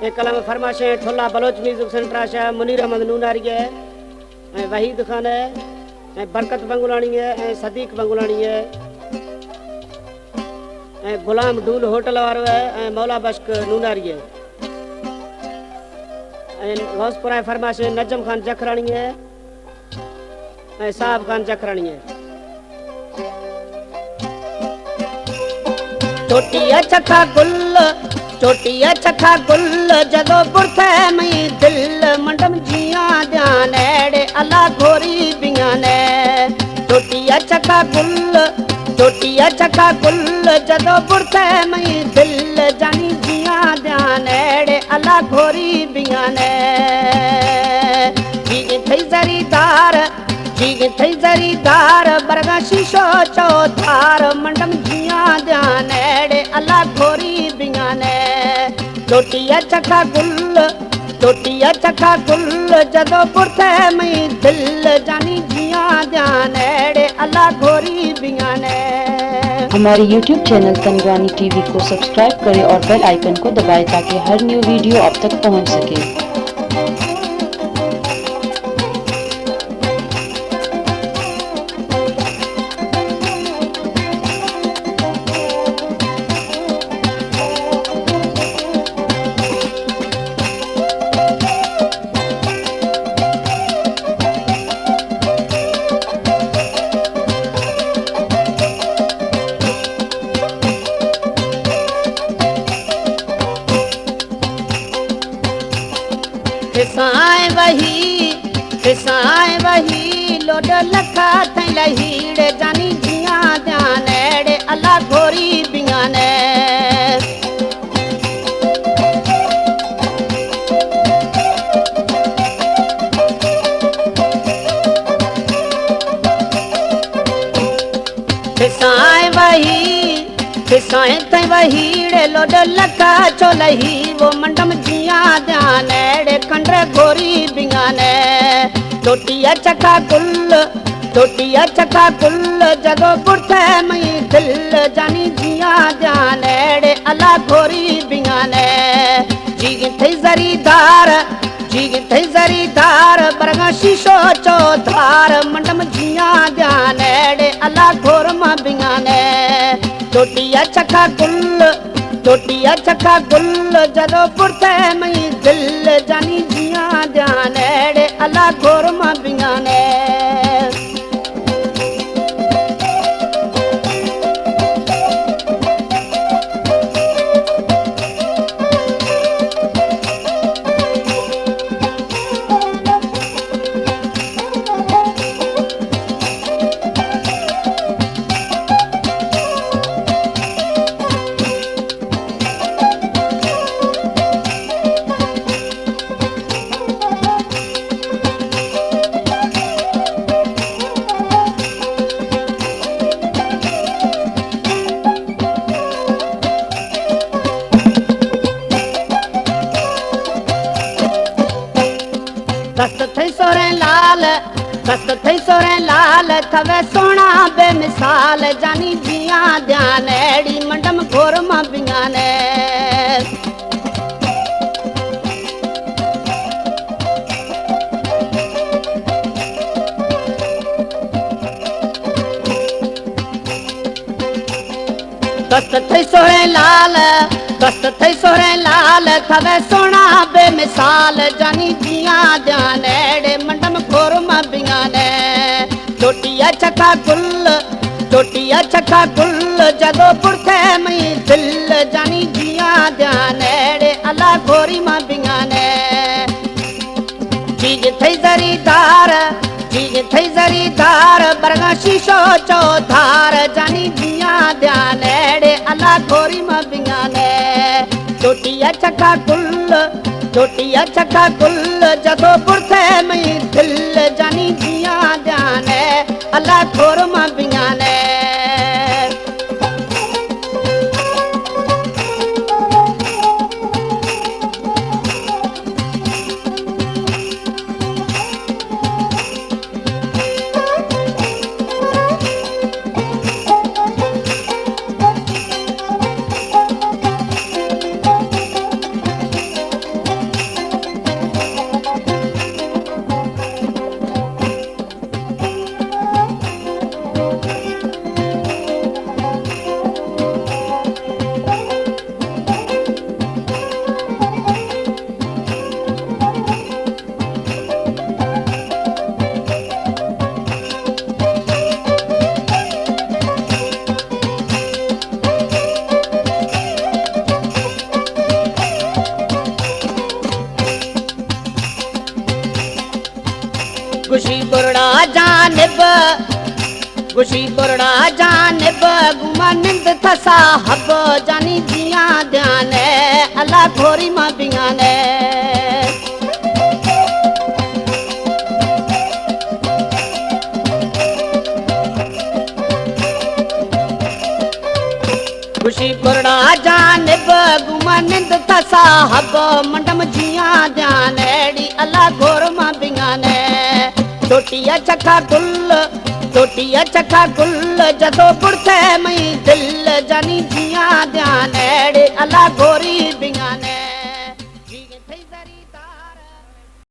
एक कलम फरमाशे ठोला Bloch music centre आशा मुनीर अहमद नूनारी है वहीद खान है बरकत बंगुलानी है सदीक बंगुलानी है गुलाम डूल होटल वारो है मौला बश्क नूनारी है गौसपुरा फरमाशे नजम खान जखरानी है साहब खान जखरानी है छोटिया चखा गुल छोटिया चखा गुल जदो बुरथे मई दिल मंडम जिया ध्यान एड़े अला घोरी बियाने छोटिया चखा गुल जदो बुरथे मई दिल जानी जिया ध्यान एड़े अला घोरी बियाने थई जरीदार बरगा शीशो चौधार मंडम जिया ध्यान एड़े अला घोरी बियाने छोटिया चखा गुल जदो बुरथे मई दिल जानी जिया ध्यान एड़े अला घोरी बियाने। हमारे YouTube चैनल तनगवानी टीवी को सब्सक्राइब करें और बेल आइकन को दबाएं ताकि हर न्यू वीडियो आप तक पहुंच सके। खिसाए वही लोड लखा थई लहीड़े जानी जिया ध्यान एड़े अला घोरी बियाने खिसाए थई वहीड़े लोड लखा चो लही वो मंडम जिया ध्यान एड़े कंड्रे घोरी बियाने छोटिया चखा गुल जदो बुरथे मई दिल जानी जिया ध्यान एड़े अला घोरी बियाने जीग थई जरीदार बरगा शीशो चौधार मंडम जिया ध्यान एड़े अला घोर मां बियाने छोटिया चखा गुल जदो बुरथे मई दिल जानी जिया ध्यान एड़े अला घोर मां बियाने। दस्त थई सोरे लाल थवे सोना बेमिसाल जानी जिया ध्यान एड़ी मंडम घोर मां बियाने दस्त थई सोरे लाल थवे सोना बेमिसाल जानी जिया ध्यान एड़े मंडम घोर मां बियाने छोटिया चखा गुल जदो बुरथे मई दिल जानी जिया ध्यान एड़े अला घोरी मां बियाने जीग थई जरीदार बरगा शीशो चौधार जानी जिया ध्यान एड़े अला घोरी मां बियाने छोटिया चखा गुल जदो बुरथे मई दिल जानी जिया ध्यान अला घोर मां बियाने। खुशी बुरड़ा जानिब गुमानिंद थसा हब जानी जिया ध्यान अल्लाह घोरी मां बियान खुशी बुरड़ा जानिब गुमानिंद थसा हब मंडम जिया ध्यान एड़ी अल्लाह घोर मां बियान छोटिया चखा गुल जदो बुरथे मई दिल जानी जिया ध्यान एड़े अल्लाह घोरी